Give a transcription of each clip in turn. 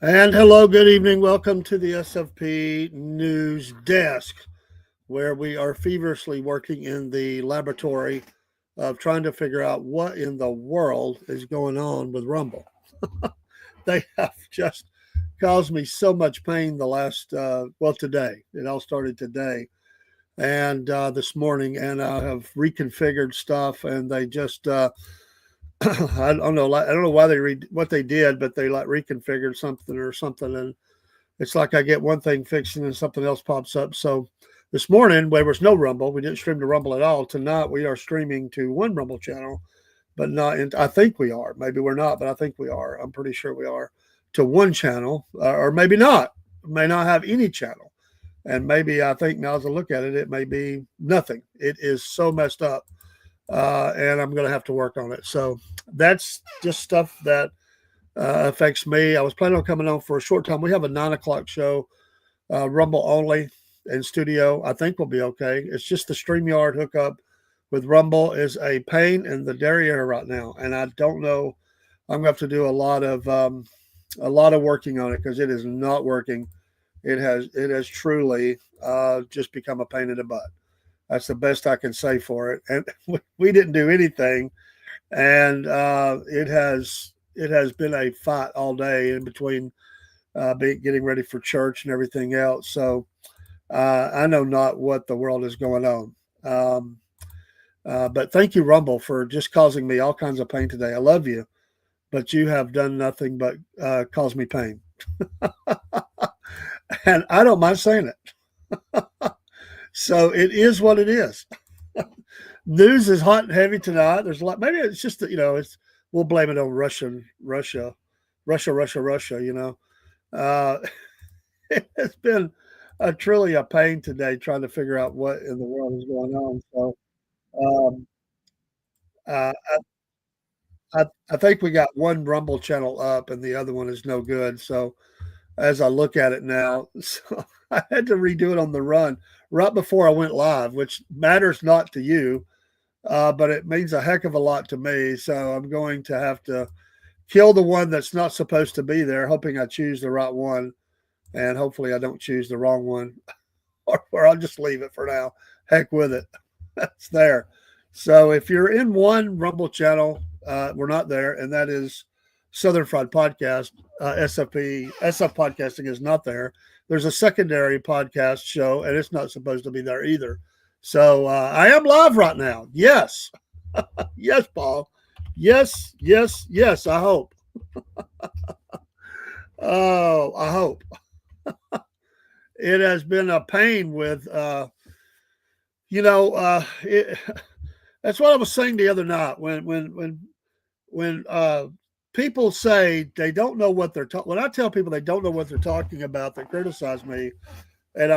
And hello, good evening. Welcome to the SFP News Desk, where we are feverishly working in the laboratory of trying to figure out what in the world is going on with Rumble. They have just caused me so much pain the last, today. It all started today and this morning, and I have reconfigured stuff, and they just, I don't know, I don't know why what they did, but they like reconfigured something or something, and it's like I get one thing fixed and then something else pops up. So this morning there was no Rumble. We didn't stream to Rumble at all. Tonight we are streaming to one Rumble channel, but not. I think we are. Maybe we're not, but I think we are. I'm pretty sure we are to one channel, or maybe not. May not have any channel, and maybe I think now as I look at it, it may be nothing. It is so messed up, and I'm going to have to work on it. So that's just stuff that affects me. I was planning on coming on for a short time. We have a 9 o'clock show, Rumble only in studio. I think we'll be okay. It's just the StreamYard hookup with Rumble is a pain in the derriere right now, and I don't know. I'm going to have to do a lot of working on it because it is not working. It has truly just become a pain in the butt. That's the best I can say for it. And we didn't do anything, and it has been a fight all day in between getting ready for church and everything else. So I know not what the world is going on. But thank you, Rumble, for just causing me all kinds of pain today. I love you, but you have done nothing but cause me pain. And I don't mind saying it. So it is what it is. News is hot and heavy tonight. There's a lot. Maybe it's just that, it's we'll blame it on Russia. Uh, it has been truly a pain today trying to figure out what in the world is going on. So um, uh, I think we got one Rumble channel up and the other one is no good. So as I look at it now, so I had to redo it on the run right before I went live, which matters not to you, but it means a heck of a lot to me. So I'm going to have to kill the one that's not supposed to be there, hoping I choose the right one, and hopefully I don't choose the wrong one, or I'll just leave it for now. Heck with it. That's there. So if you're in one Rumble channel, we're not there, and that is Southern Fried Podcast. SF Podcasting is not there. There's a secondary podcast show, and it's not supposed to be there either. So I am live right now. Yes. Yes, Paul. Yes, yes, yes. I hope. Oh, I hope. It has been a pain with, it, that's what I was saying the other night when people say they don't know what they're talking. When I tell people they don't know what they're talking about, they criticize me, and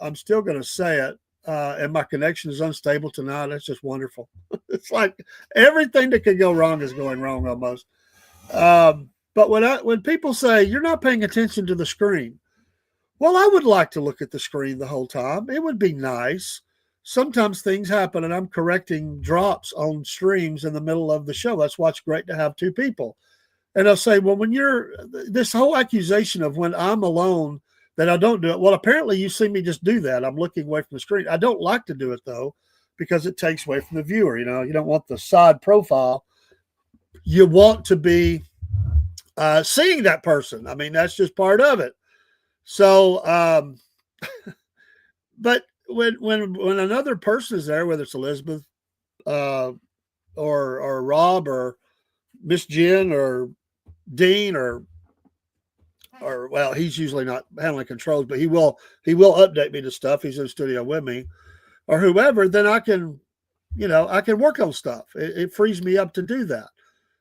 I'm still going to say it. And my connection is unstable tonight. That's just wonderful. It's like everything that could go wrong is going wrong almost. But when people say you're not paying attention to the screen, well, I would like to look at the screen the whole time. It would be nice. Sometimes things happen, and I'm correcting drops on streams in the middle of the show. That's why it's great to have two people. And I'll say, well, when you're this whole accusation of when I'm alone that I don't do it. Well, apparently you see me just do that. I'm looking away from the screen. I don't like to do it though, because it takes away from the viewer. You don't want the side profile. You want to be seeing that person. I mean, that's just part of it. So, but when another person is there, whether it's Elizabeth uh, or Rob or Miss Jen or Dean or well, he's usually not handling controls, but he will update me to stuff. He's in the studio with me, or whoever. Then I can work on stuff. It frees me up to do that.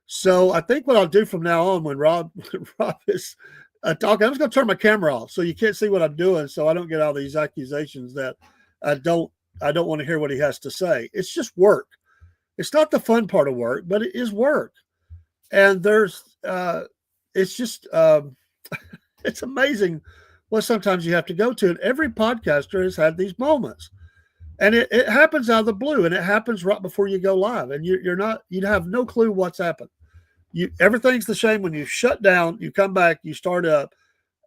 So I think what I'll do from now on, when Rob when Rob is talking, I'm just going to turn my camera off so you can't see what I'm doing, so I don't get all these accusations that I don't I don't want to hear what he has to say. It's just work. It's not the fun part of work, but it is work. And it's just it's amazing what sometimes you have to go to. And every podcaster has had these moments, and it happens out of the blue, and it happens right before you go live, and you have no clue what's happened. everything's the same when you shut down, you come back, you start up,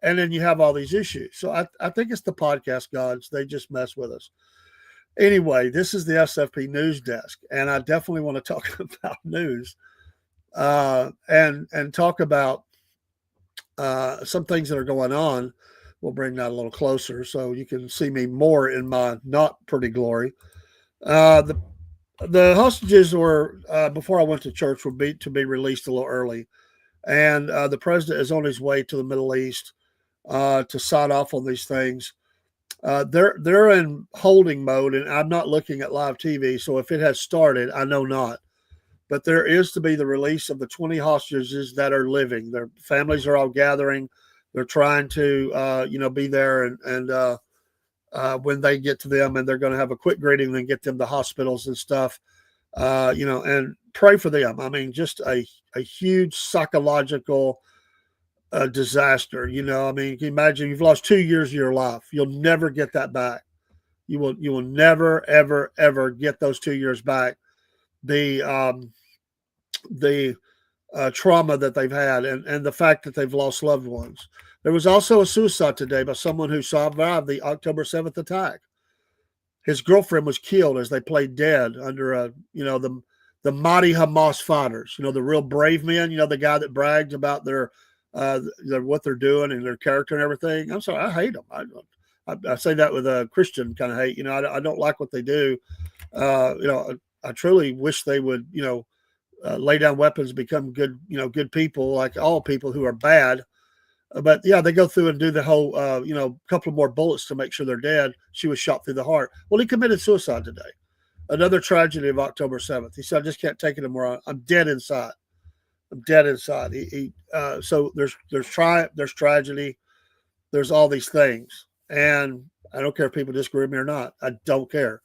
and then you have all these issues. So I think it's the podcast gods. They just mess with us. Anyway, this is the SFP News Desk, and I definitely want to talk about news and talk about some things that are going on. We'll bring that a little closer so you can see me more in my not pretty glory. The hostages were before I went to church were to be released a little early, and the president is on his way to the Middle East to sign off on these things. They're in holding mode, and I'm not looking at live TV, so if it has started, I know not. But there is to be the release of the 20 hostages that are living. Their families are all gathering. They're trying to, be there, and when they get to them, and they're going to have a quick greeting and get them to hospitals and stuff, and pray for them. I mean, just a huge psychological disaster. I mean, you can imagine you've lost 2 years of your life. You'll never get that back. You will never, ever, ever get those 2 years back. The trauma that they've had, and the fact that they've lost loved ones. There was also a suicide today by someone who survived the October 7th attack. His girlfriend was killed as they played dead under the mighty Hamas fighters. The real brave men. The guy that bragged about their what they're doing and their character and everything. I'm sorry, I hate them. I say that with a Christian kind of hate. I don't like what they do. I truly wish they would, lay down weapons, become good, good people, like all people who are bad. But yeah, they go through and do the whole, couple of more bullets to make sure they're dead. She was shot through the heart. Well, he committed suicide today. Another tragedy of October 7th. He said, I just can't take it anymore. I'm dead inside. I'm dead inside. So there's triumph, there's tragedy, there's all these things. And I don't care if people disagree with me or not. I don't care.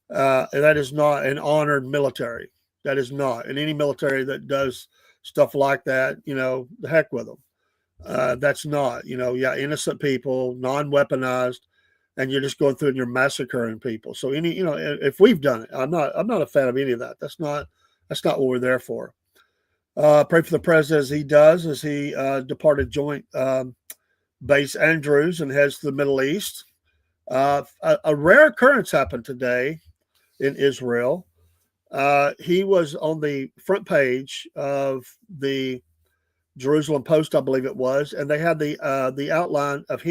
And that is not an honored military. That is not. And any military that does stuff like that, the heck with them. That's not, innocent people, non-weaponized, and you're just going through and you're massacring people. So if we've done it, I'm not a fan of any of that. That's not what we're there for. Pray for the president as he does, as he departed Joint Base Andrews and heads to the Middle East. A rare occurrence happened today in Israel. He was on the front page of the Jerusalem Post, I believe it was, and they had the outline of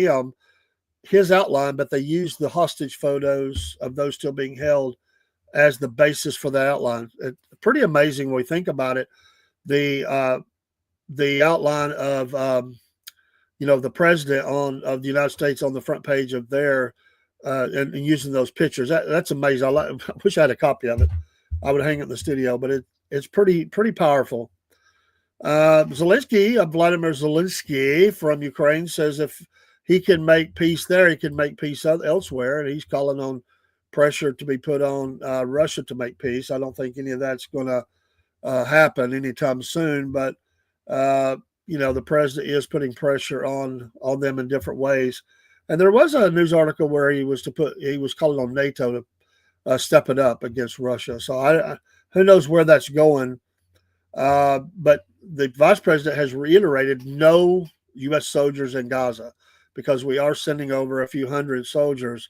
his outline, but they used the hostage photos of those still being held as the basis for the outline. It's pretty amazing when we think about it. The outline of the president of the United States on the front page of their and using those pictures. That's amazing. I wish I had a copy of it. I would hang it in the studio, but it's pretty powerful. Vladimir Zelensky from Ukraine says if he can make peace there, he can make peace elsewhere, and he's calling on pressure to be put on Russia to make peace. I don't think any of that's going to happen anytime soon, but the president is putting pressure on them in different ways. And there was a news article where he was calling on NATO to step it up against Russia. So who knows where that's going. But the vice president has reiterated no U.S. soldiers in Gaza because we are sending over a few hundred soldiers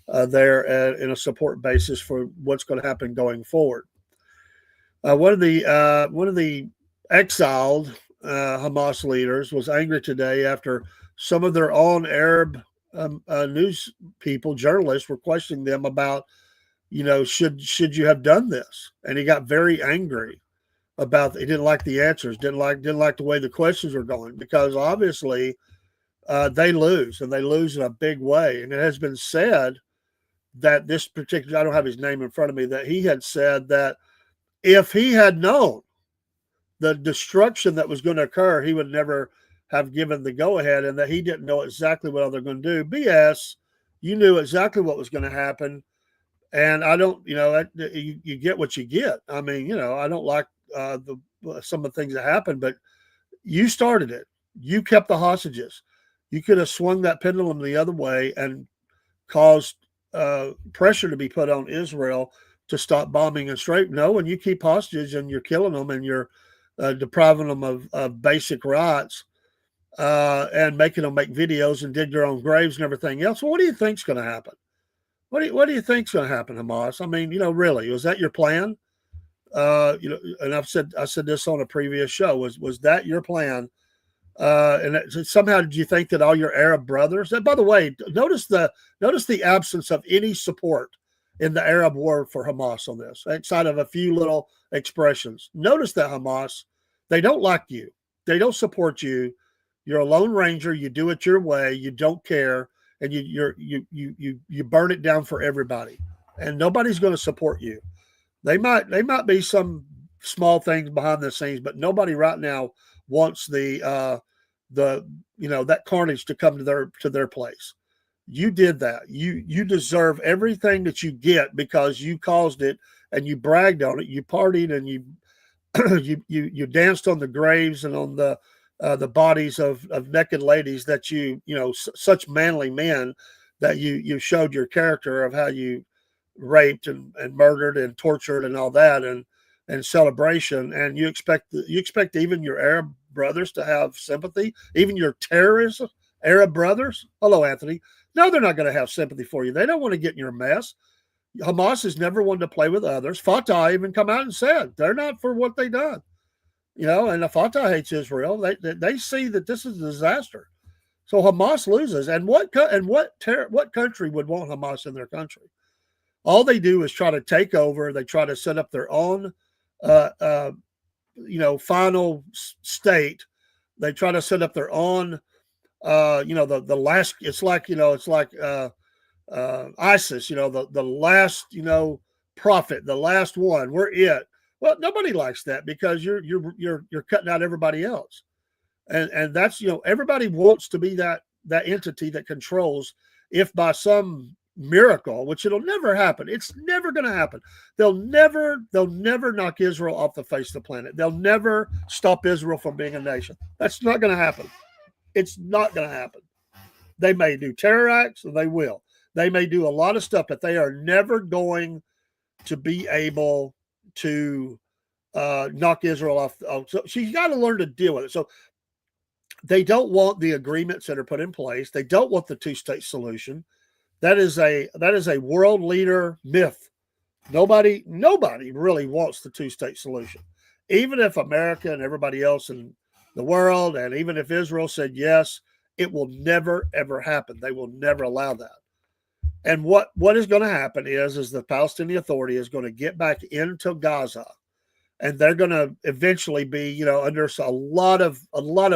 there in a support basis for what's going to happen going forward. One of the exiled Hamas leaders was angry today after some of their own Arab news people, journalists, were questioning them about, should you have done this? And he got very angry about. He didn't like the answers, didn't like the way the questions were going, because obviously they lose, and they lose in a big way. And it has been said that this particular, I don't have his name in front of me, that he had said that if he had known the destruction that was going to occur, he would never have given the go-ahead, and that he didn't know exactly what they're going to do. BS. You knew exactly what was going to happen. And I don't, you get what you get. I mean, I don't like some of the things that happened, but you started it. You kept the hostages. You could have swung that pendulum the other way and caused pressure to be put on Israel to stop bombing and straight. No, when you keep hostages and you're killing them and you're depriving them of basic rights, and making them make videos and dig their own graves and everything else. Well, what do you think's going to happen? What do you think's going to happen, Hamas? I mean, really, was that your plan? And I said this on a previous show. Was that your plan? And somehow did you think that all your Arab brothers? And by the way, notice the absence of any support in the Arab war for Hamas on this, outside of a few little expressions. Notice that Hamas, they don't like you, they don't support you. You're a lone ranger. You do it your way. You don't care, and you burn it down for everybody, and nobody's going to support you. They might be some small things behind the scenes, but nobody right now wants that carnage to come to their place. You did that. You deserve everything that you get because you caused it and you bragged on it. You partied and you you danced on the graves and on the bodies of naked ladies that such manly men that you showed your character of how you raped and murdered and tortured and all that and celebration, and you expect even your Arab brothers to have sympathy, even your terrorist Arab brothers. Hello, Anthony. No, they're not going to have sympathy for you. They don't want to get in your mess. Hamas has never wanted to play with others. Fatah even come out and said they're not for what they done. And the Fatah hates Israel. They see that this is a disaster. So Hamas loses, and what country would want Hamas in their country? All they do is try to take over. They try to set up their own, final state. They try to set up their own, the last. It's like ISIS. The last, prophet, the last one. We're it. Well, nobody likes that because you're cutting out everybody else, and that's everybody wants to be that entity that controls. If by some miracle, which it'll never happen. It's never going to happen. They'll never knock Israel off the face of the planet. They'll never stop Israel from being a nation. That's not going to happen. It's not going to happen. They may do terror acts, and they will. They may do a lot of stuff, but they are never going to be able to knock Israel off. So you got to learn to deal with it. So they don't want the agreements that are put in place. They don't want the two-state solution. That is a world leader myth. Nobody really wants the two-state solution. Even if America and everybody else in the world, and even if Israel said yes, it will never, ever happen. They will never allow that. And what is going to happen is the Palestinian Authority is going to get back into Gaza, and they're going to eventually be, under a lot of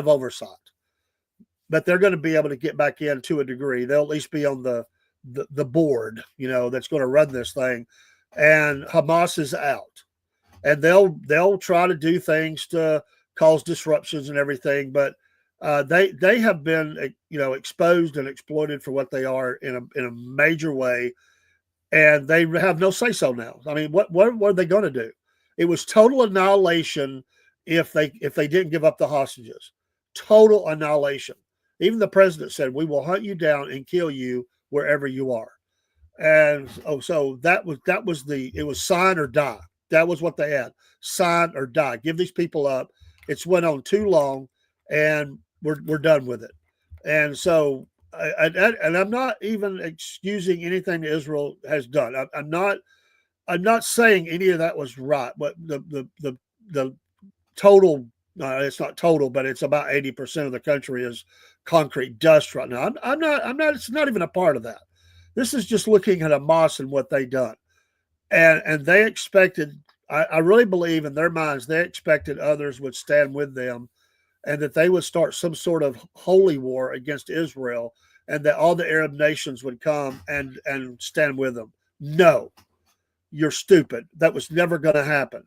oversight. But they're going to be able to get back in to a degree. They'll at least be on the board, that's going to run this thing, and Hamas is out, and they'll try to do things to cause disruptions and everything, but they have been exposed and exploited for what they are in a major way, and they have no say so now. I mean, what are they going to do? It was total annihilation if they didn't give up the hostages. Total annihilation. Even the president said, "We will hunt you down and kill you wherever you are." And so that was it was sign or die. That was what they had. Sign or die. Give these people up. It's went on too long, and we're done with it. And so, and I'm not even excusing anything that Israel has done. I'm not saying any of that was right. But the total, it's not total, but it's about 80% of the country is concrete dust right now. I'm not. It's not even a part of that. This is just looking at Hamas and what they done, and they expected. I really believe in their minds they expected others would stand with them, and that they would start some sort of holy war against Israel, and that all the Arab nations would come and stand with them. No, you're stupid. That was never going to happen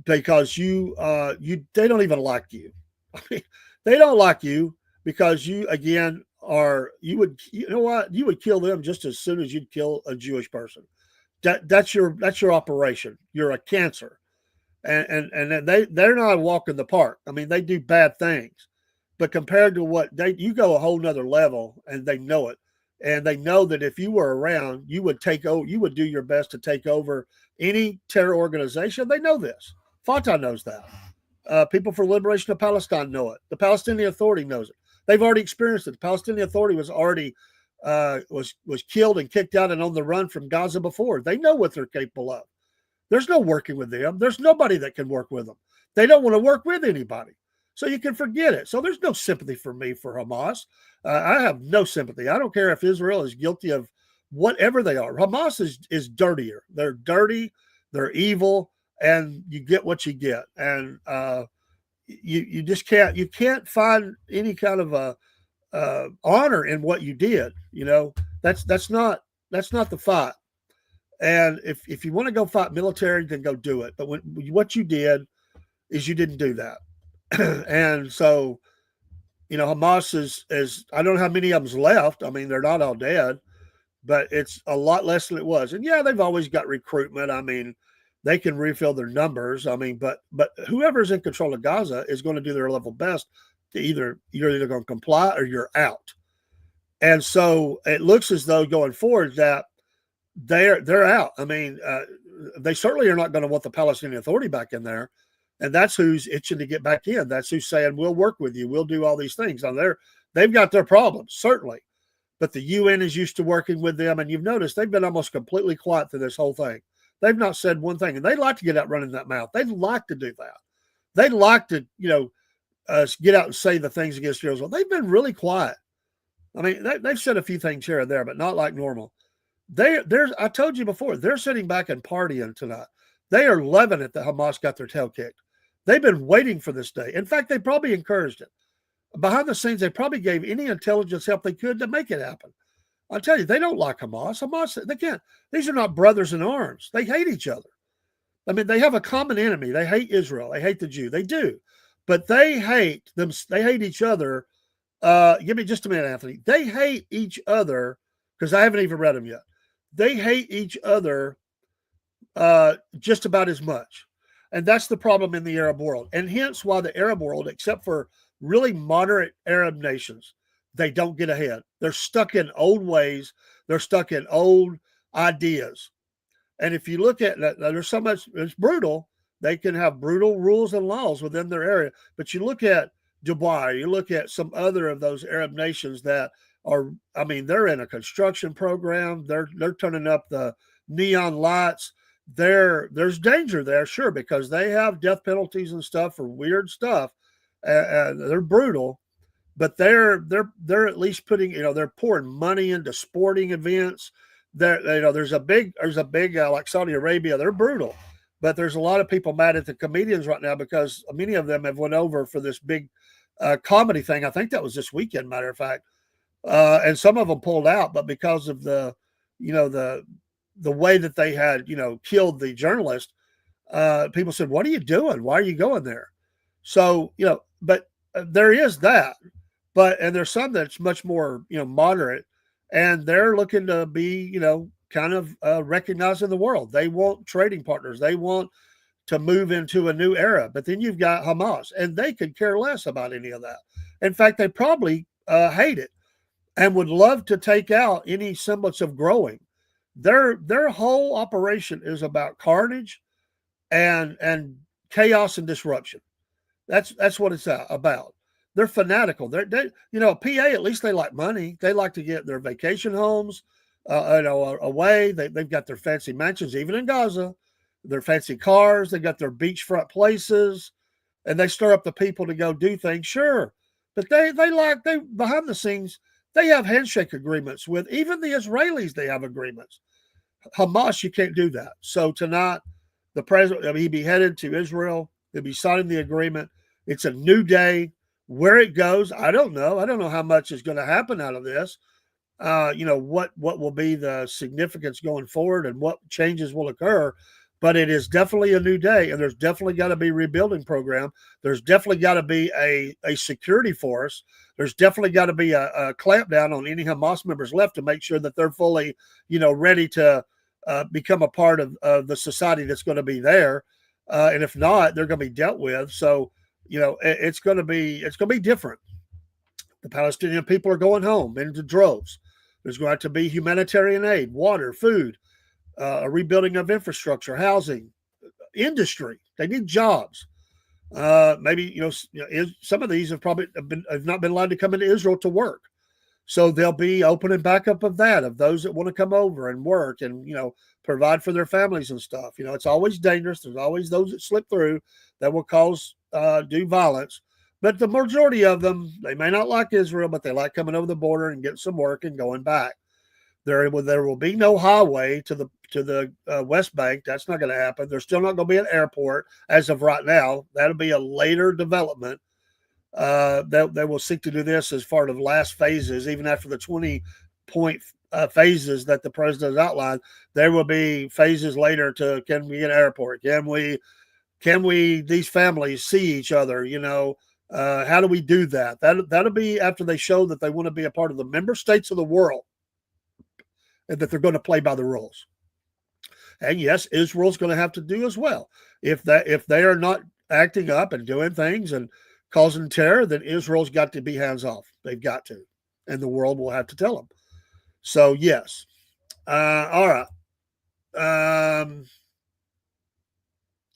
because they don't even like you. I mean, they don't like you because you again you would kill them just as soon as you'd kill a Jewish person. That's your operation. You're a cancer, and they're not a walk in the park. I mean, they do bad things, but compared to what you go a whole nother level, and they know it, and they know that if you were around, you would take over. You would do your best to take over any terror organization. They know this. Fatah knows that. People for Liberation of Palestine know it. The Palestinian Authority knows it. They've already experienced it. The Palestinian Authority was already was killed and kicked out and on the run from Gaza before. They know what they're capable of. There's no working with them. There's nobody that can work with them. They don't want to work with anybody. So you can forget it. So there's no sympathy for me for Hamas. I have no sympathy. I don't care if Israel is guilty of whatever they are. Hamas is dirtier. They're dirty. They're evil, and you get what you get. And you just can't find any kind of a honor in what you did. That's not the fight. And if you want to go fight military, then go do it. But what you did is you didn't do that. And so, Hamas is I don't know how many of them's left. I mean, they're not all dead, but it's a lot less than it was. And yeah, they've always got recruitment. I mean, they can refill their numbers. I mean, but whoever's in control of Gaza is going to do their level best to you're either going to comply or you're out. And so it looks as though going forward that they're out. I mean, they certainly are not going to want the Palestinian Authority back in there. And that's who's itching to get back in. That's who's saying, we'll work with you. We'll do all these things. Now, they've got their problems, certainly. But the UN is used to working with them. And you've noticed they've been almost completely quiet through this whole thing. They've not said one thing. And they'd like to get out running that mouth. They'd like to do that. They'd like to, get out and say the things against Israel. They've been really quiet. I mean, they've said a few things here and there, but not like normal. I told you before, they're sitting back and partying tonight. They are loving it that Hamas got their tail kicked. They've been waiting for this day. In fact, they probably encouraged it. Behind the scenes, they probably gave any intelligence help they could to make it happen. I'll tell you, they don't like Hamas. They can't. These are not brothers in arms. They hate each other. I mean, they have a common enemy. They hate Israel. They hate the Jew. They do. But they hate them. They hate each other. Give me just a minute, Anthony. They hate each other because I haven't even read them yet. They hate each other just about as much. And that's the problem in the Arab world. And hence why the Arab world, except for really moderate Arab nations, they don't get ahead. They're stuck in old ways. They're stuck in old ideas. And if you look at that, there's so much, it's brutal. They can have brutal rules and laws within their area. But you look at Dubai, you look at some other of those Arab nations that are, I mean, they're in a construction program. They're turning up the neon lights. There's danger there, sure, because they have death penalties and stuff for weird stuff. They're brutal, but they're at least putting, they're pouring money into sporting events. There's a big like Saudi Arabia. They're brutal, but there's a lot of people mad at the comedians right now because many of them have went over for this big comedy thing. I think that was this weekend, matter of fact, and some of them pulled out, but because of the way that they had, killed the journalist, people said, "What are you doing? Why are you going there?" So, but there is that, and there's some that's much more, moderate, and they're looking to be, kind of recognized in the world. They want trading partners. They want to move into a new era. But then you've got Hamas, and they could care less about any of that. In fact, they probably hate it and would love to take out any semblance of growing. Their whole operation is about carnage and chaos and disruption. That's what it's about. They're fanatical. They PA, at least they like money. They like to get their vacation homes, away. They've got their fancy mansions, even in Gaza, their fancy cars. They got their beachfront places, and they stir up the people to go do things. Sure, but they behind the scenes they have handshake agreements with even the Israelis. They have agreements. Hamas, you can't do that. So tonight, the president, he'd be headed to Israel. He'll be signing the agreement. It's a new day. Where it goes, I don't know. I don't know how much is going to happen out of this. What will be the significance going forward and what changes will occur. But it is definitely a new day, and there's definitely got to be a rebuilding program. There's definitely got to be a security force. There's definitely got to be a clampdown on any Hamas members left to make sure that they're fully, ready to become a part of the society that's going to be there. And if not, they're going to be dealt with. So, it's going to be different. The Palestinian people are going home into droves. There's going to be humanitarian aid, water, food, a rebuilding of infrastructure, housing, industry. They need jobs. Maybe some of these have not been allowed to come into Israel to work. So there'll be opening back up of that, of those that want to come over and work and, provide for their families and stuff. It's always dangerous. There's always those that slip through that will do violence. But the majority of them, they may not like Israel, but they like coming over the border and getting some work and going back. There will be no highway to the West Bank. That's not going to happen. There's still not going to be an airport as of right now. That'll be a later development. They will seek to do this as part of last phases, even after the 20-point phases that the president has outlined. There will be phases later to, can we get an airport? Can we these families see each other? How do we do that? That'll be after they show that they want to be a part of the member states of the world and that they're going to play by the rules. And yes, Israel's going to have to do as well. If they are not acting up and doing things and causing terror, then Israel's got to be hands off. They've got to, and the world will have to tell them. So yes, all right.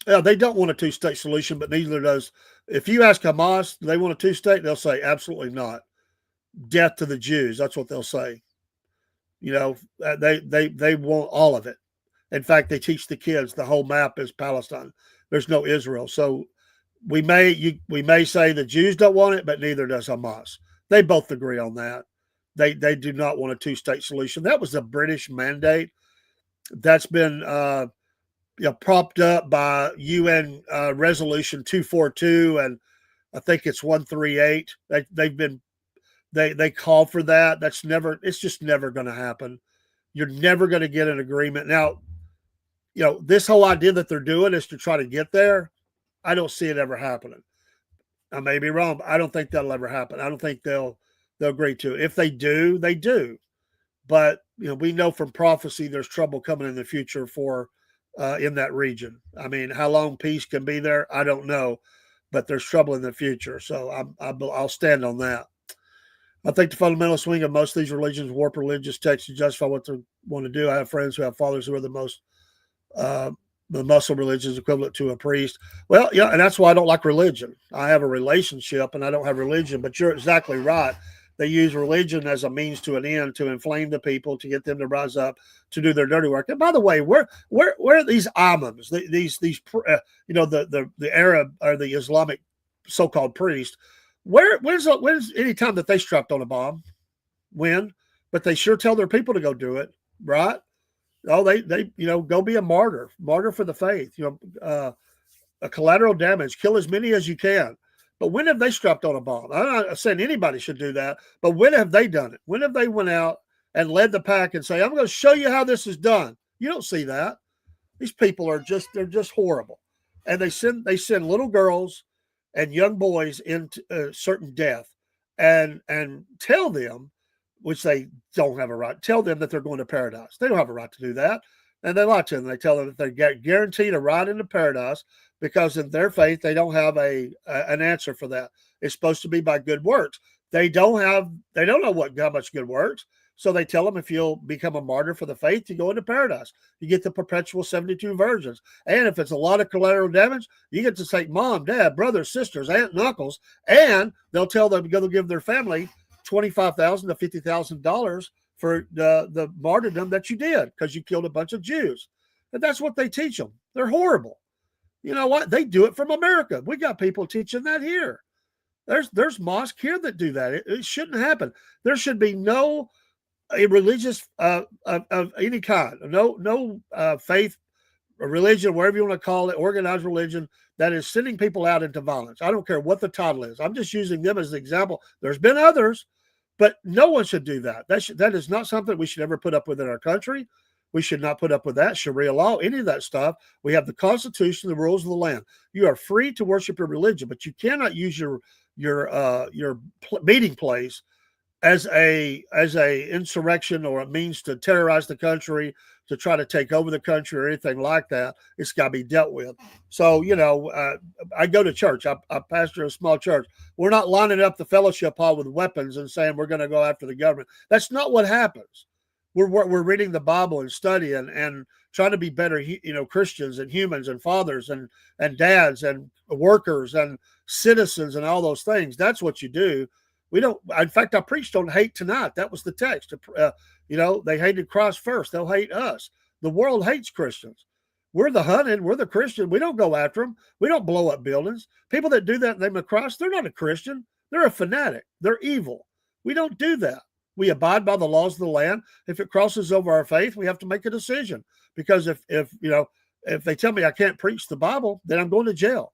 Yeah, they don't want a two-state solution, but neither does. If you ask Hamas, do they want a two-state? They'll say absolutely not. Death to the Jews. That's what they'll say. They want all of it. In fact, they teach the kids the whole map is Palestine. There's no Israel. So we may say the Jews don't want it, but neither does Hamas. They both agree on that. They do not want a two-state solution. That was a British mandate. That's been propped up by UN Resolution 242, and I think it's 138. They call for that. It's just never going to happen. You're never going to get an agreement. Now, this whole idea that they're doing is to try to get there. I don't see it ever happening. I may be wrong, but I don't think that'll ever happen. I don't think they'll agree to it. If they do, they do. But we know from prophecy there's trouble coming in the future for in that region. I mean, how long peace can be there, I don't know, but there's trouble in the future. So I'll stand on that. I think the fundamental swing of most of these religions warp religious texts to justify what they want to do. I have friends who have fathers who are the Muslim religion is equivalent to a priest. Well, yeah, and that's why I don't like religion. I have a relationship and I don't have religion, but you're exactly right. They use religion as a means to an end to inflame the people, to get them to rise up, to do their dirty work. And by the way, where are these imams, the Arab or the Islamic so-called priest? When's any time that they strapped on a bomb? When? But they sure tell their people to go do it, right? Oh, they go be a martyr for the faith. A collateral damage, kill as many as you can. But when have they strapped on a bomb? I'm not saying anybody should do that, but when have they done it? When have they went out and led the pack and say, I'm going to show you how this is done? You don't see that. These people they're just horrible. And they send little girls and young boys into certain death and tell them, which they don't have a right, tell them that they're going to paradise. They don't have a right to do that. And they lie to them. They tell them that they're guaranteed a ride into paradise because in their faith, they don't have an answer for that. It's supposed to be by good works. They don't know how much good works. So they tell them if you'll become a martyr for the faith, you go into paradise. You get the perpetual 72 virgins. And if it's a lot of collateral damage, you get to take mom, dad, brothers, sisters, aunt, and uncles. And they'll tell them to go give their family $25,000 to $50,000 for the martyrdom that you did because you killed a bunch of Jews. And that's what they teach them. They're horrible. You know what? They do it from America. We got people teaching that here. There's mosques here that do that. It shouldn't happen. There should be no religious of any kind, no faith, or religion, whatever you want to call it, organized religion that is sending people out into violence. I don't care what the title is. I'm just using them as an example. There's been others, but no one should do that. That is not something we should ever put up with in our country. We should not put up with that, Sharia law, any of that stuff. We have the Constitution, the rules of the land. You are free to worship your religion, but you cannot use your meeting place as a insurrection or a means to terrorize the country, to try to take over the country or anything like that. It's got to be dealt with. So, I go to church. I pastor a small church. We're not lining up the fellowship hall with weapons and saying we're going to go after the government. That's not what happens. We're reading the Bible and studying, and trying to be better, Christians and humans and fathers and dads and workers and citizens and all those things. That's what you do. We don't. In fact, I preached on hate tonight. That was the text. They hated Christ first. They'll hate us. The world hates Christians. We're the hunted. We're the Christian. We don't go after them. We don't blow up buildings. People that do that in the name of Christ, they're not a Christian. They're a fanatic. They're evil. We don't do that. We abide by the laws of the land. If it crosses over our faith, we have to make a decision. Because if they tell me I can't preach the Bible, then I'm going to jail.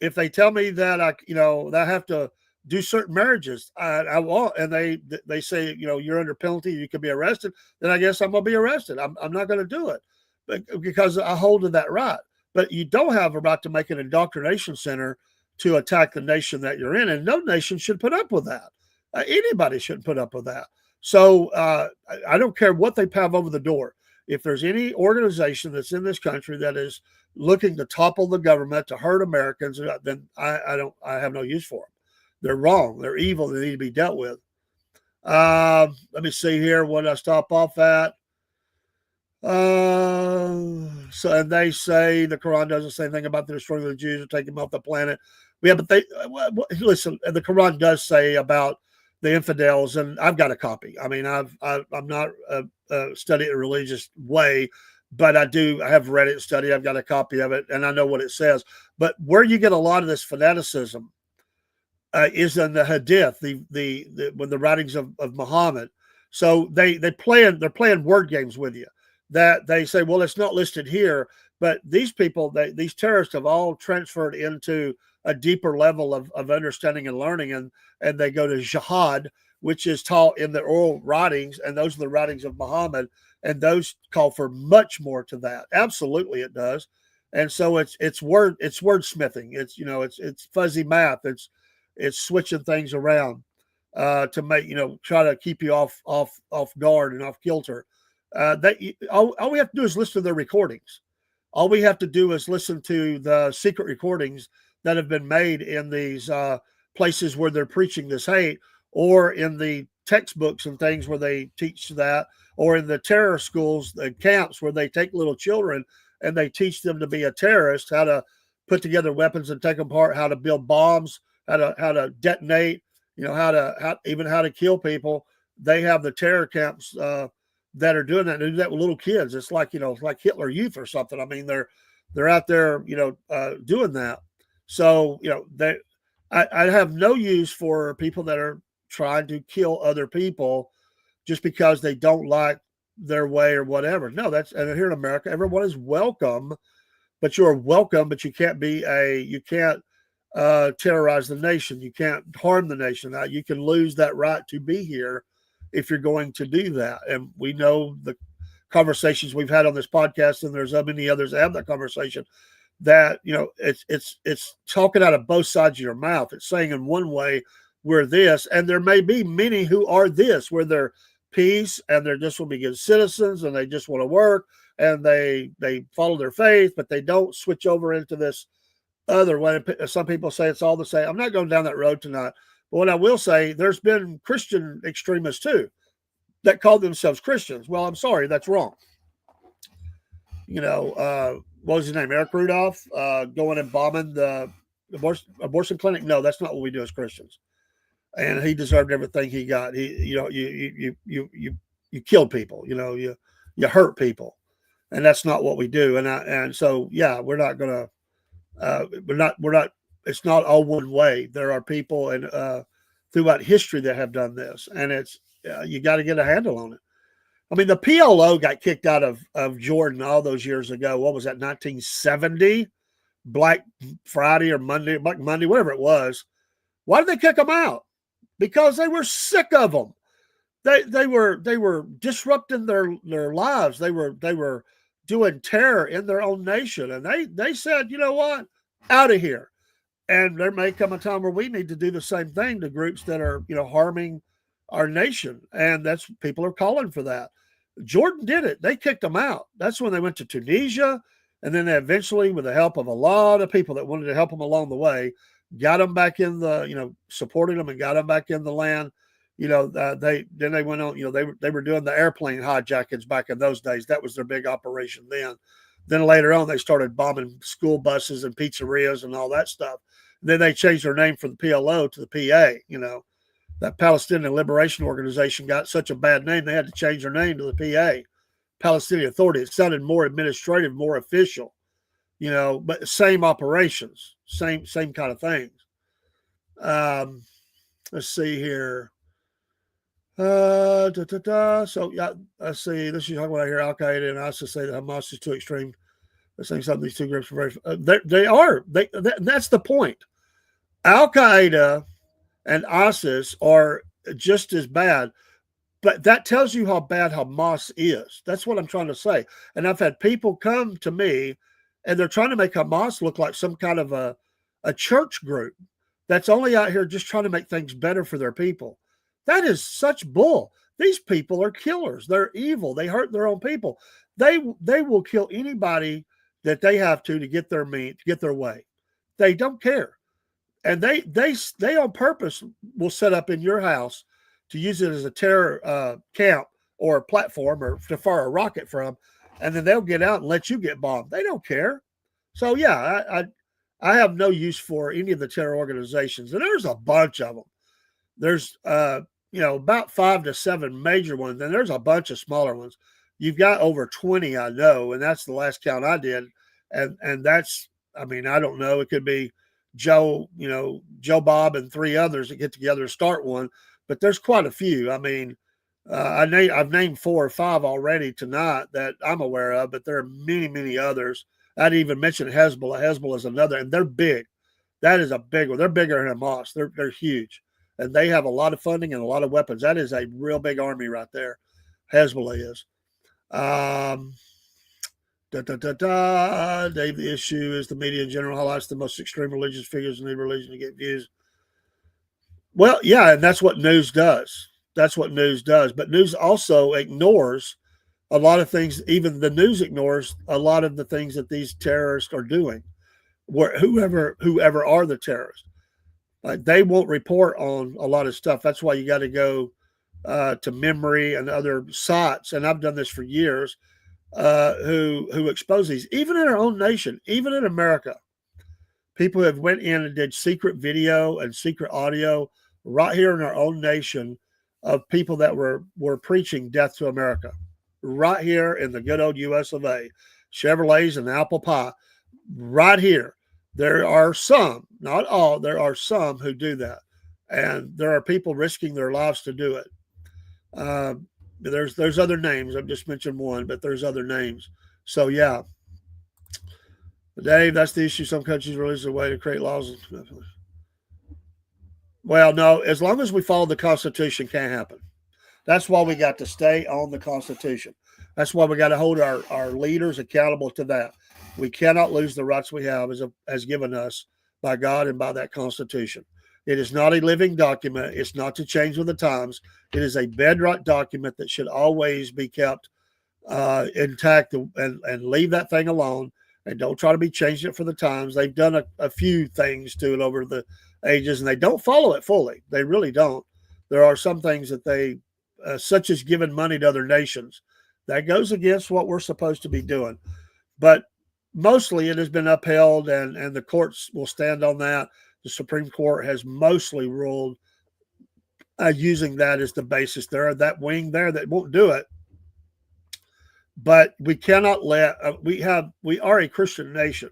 If they tell me that that I have to do certain marriages, I won't, and they say you're under penalty, you could be arrested, then I guess I'm going to be arrested. I'm not going to do it because I hold to that right. But you don't have a right to make an indoctrination center to attack the nation that you're in, and no nation should put up with that. Anybody shouldn't put up with that. So I don't care what they have over the door. If there's any organization that's in this country that is looking to topple the government to hurt Americans, then I have no use for them. They're wrong. They're evil. They need to be dealt with. Let me see here. What did I stop off at? And they say the Quran doesn't say anything about the destroying of the Jews or taking them off the planet. Yeah, but listen. The Quran does say about the infidels, and I've got a copy. I mean, I'm not studying it a religious way, but I have read it and studied. I've got a copy of it, and I know what it says. But where you get a lot of this fanaticism is in the Hadith, when the writings of Muhammad. So they're playing word games with you. That they say, well, it's not listed here, but these people, these terrorists have all transferred into a deeper level of understanding and learning, and they go to jihad, which is taught in the oral writings, and those are the writings of Muhammad, and those call for much more to that. Absolutely, it does. And so it's wordsmithing. It's fuzzy math. It's switching things around to make try to keep you off guard and off kilter. All we have to do is listen to their recordings. All we have to do is listen to the secret recordings that have been made in these places where they're preaching this hate, or in the textbooks and things where they teach that, or in the terror schools and camps where they take little children and they teach them to be a terrorist, how to put together weapons and take them apart, how to build bombs, how to detonate, how to kill people. They have the terror camps that are doing that. They do that with little kids. It's like like Hitler Youth or something. I mean, they're out there doing that. So I have no use for people that are trying to kill other people just because they don't like their way or whatever. No, and here in America, everyone is welcome, but you're welcome, but you can't terrorize the nation. You can't harm the nation. You can lose that right to be here if you're going to do that. And we know the conversations we've had on this podcast, and there's many others that have that conversation, that it's talking out of both sides of your mouth. It's saying in one way we're this, and there may be many who are this, where they're peace and they're just want to be good citizens and they just want to work and they follow their faith, but they don't switch over into this other way. Some people say it's all the same. I'm not going down that road tonight, but what I will say, there's been Christian extremists too that call themselves Christians. Well, I'm sorry, that's wrong. What was his name? Eric Rudolph, going and bombing the abortion clinic. No, that's not what we do as Christians. And he deserved everything he got. You killed people. You hurt people, and that's not what we do. And so we're not gonna. We're not. It's not all one way. There are people and throughout history that have done this, and it's you got to get a handle on it. I mean, the PLO got kicked out of Jordan all those years ago. What was that, 1970? Black Friday or Monday, whatever it was. Why did they kick them out? Because they were sick of them. They were disrupting their lives. They were doing terror in their own nation. And they said, you know what? Out of here. And there may come a time where we need to do the same thing to groups that are, harming our nation. And people are calling for that. Jordan did it. They kicked them out. That's when they went to Tunisia. And then they eventually, with the help of a lot of people that wanted to help them along the way, got them back in the, supported them and got them back in the land. They went on. They were doing the airplane hijackings back in those days. That was their big operation then. Then later on, they started bombing school buses and pizzerias and all that stuff. Then they changed their name from the PLO to the PA. That Palestinian Liberation Organization got such a bad name, they had to change their name to the PA, Palestinian Authority. It sounded more administrative, more official, but same operations, same kind of things. Let's see here. So yeah, let's see. This is what I hear. Al Qaeda and ISIS say that Hamas is too extreme. They're saying something. These two groups are very. They are. That's the point. Al Qaeda and ISIS are just as bad, but that tells you how bad Hamas is. That's what I'm trying to say. And I've had people come to me, and they're trying to make Hamas look like some kind of a church group that's only out here just trying to make things better for their people. That is such bull. These people are killers. They're evil. They hurt their own people. They will kill anybody that they have to get their meat, to get their way. They don't care. And they on purpose will set up in your house to use it as a terror camp or a platform or to fire a rocket from, and then they'll get out and let you get bombed. They don't care. So yeah, I have no use for any of the terror organizations, and there's a bunch of them. There's about 5 to 7 major ones, and there's a bunch of smaller ones. You've got over 20, I know, and that's the last count I did, and that's, I don't know, it could be Joe Bob and 3 others that get together to start one, but there's quite a few. I've named 4 or 5 already tonight that I'm aware of, but there are many, many others. I'd even mention Hezbollah. Hezbollah is another, and they're big. That is a big one. They're bigger than Hamas. They're huge, and they have a lot of funding and a lot of weapons. That is a real big army right there. Hezbollah is. Dave, the issue is the media in general highlights the most extreme religious figures in the religion to get views. Well, yeah, and that's what news does. That's what news does. But news also ignores a lot of things. Even the news ignores a lot of the things that these terrorists are doing. Whoever are the terrorists, they won't report on a lot of stuff. That's why you got to go to Memory and other sites, and I've done this for years. Who expose these, even in our own nation, even in America, people have went in and did secret video and secret audio right here in our own nation of people that were preaching death to America, right here in the good old U.S. of A. Chevrolets and apple pie, right here. There are some, not all, there are some who do that, and there are people risking their lives to do it. There's other names. I've just mentioned one, but there's other names. So yeah, Dave, that's the issue. Some countries release a way to create laws. Well, no, as long as we follow the Constitution, can't happen. That's why we got to stay on the Constitution. That's why we got to hold our leaders accountable to that. We cannot lose the rights we have as given us by God and by that Constitution. It is not a living document. It's not to change with the times. It is a bedrock document that should always be kept intact and leave that thing alone. And don't try to be changing it for the times. They've done a few things to it over the ages, and they don't follow it fully. They really don't. There are some things that they, such as giving money to other nations, that goes against what we're supposed to be doing. But mostly it has been upheld, and the courts will stand on that. The Supreme Court has mostly ruled using that as the basis. There are that wing there that won't do it, but we cannot let. We are a Christian nation.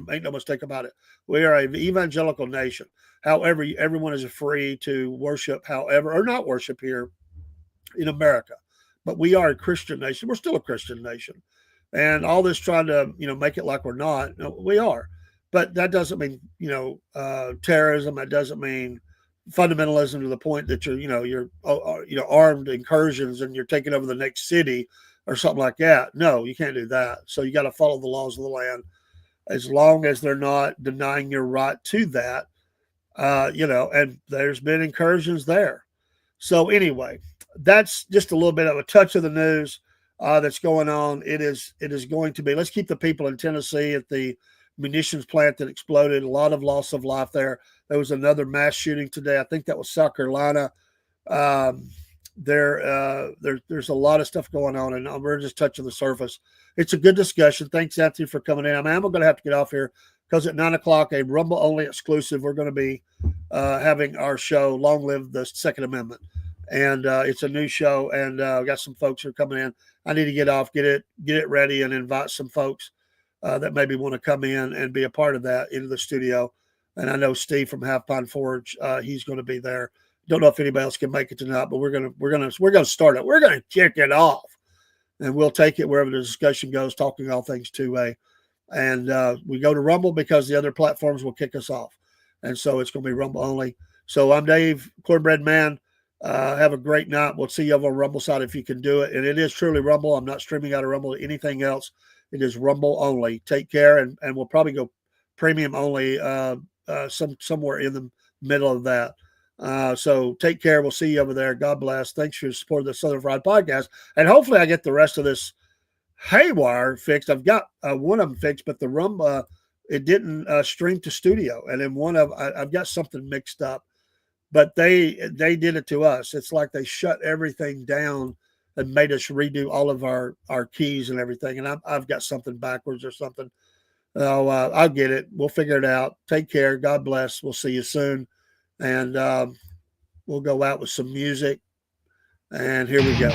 Make no mistake about it. We are an evangelical nation. However, everyone is free to worship, however, or not worship here in America. But we are a Christian nation. We're still a Christian nation, and all this trying to make it like we're not. No, we are. But that doesn't mean, terrorism. That doesn't mean fundamentalism to the point that you're armed incursions and you're taking over the next city or something like that. No, you can't do that. So you got to follow the laws of the land as long as they're not denying your right to that, and there's been incursions there. So anyway, that's just a little bit of a touch of the news that's going on. It is going to be, let's keep the people in Tennessee at the munitions plant that exploded. A lot of loss of life there. There was another mass shooting today. I think that was South Carolina. Um, there's a lot of stuff going on, and we're just touching the surface. It's a good discussion. Thanks, Anthony, for coming in. I'm going to have to get off here because at 9 o'clock, a Rumble only exclusive, we're going to be having our show, Long Live the Second Amendment. And it's a new show, and I've got some folks who are coming in. I need to get off, get it ready, and invite some folks that maybe want to come in and be a part of that into the studio. And I know Steve from Half Pine Forge, he's going to be there. Don't know if anybody else can make it tonight, but we're gonna start it. We're gonna kick it off, and we'll take it wherever the discussion goes, talking all things two-way. And we go to Rumble because the other platforms will kick us off, and so it's gonna be Rumble only. So I'm Dave, Cornbread Man. Have a great night. We'll see you over on Rumble side if you can do it. And it is truly Rumble. I'm not streaming out of Rumble to anything else. It is Rumble only. Take care, and we'll probably go premium only somewhere in the middle of that. So take care. We'll see you over there. God bless. Thanks for your support of the Southern Fried Podcast. And hopefully I get the rest of this haywire fixed. I've got one of them fixed, but the Rumba, it didn't stream to studio. And then I've got something mixed up, but they did it to us. It's like they shut everything down and made us redo all of our keys and everything. And I've got something backwards or something. I'll get it. We'll figure it out. Take care. God bless. We'll see you soon. And we'll go out with some music. And here we go.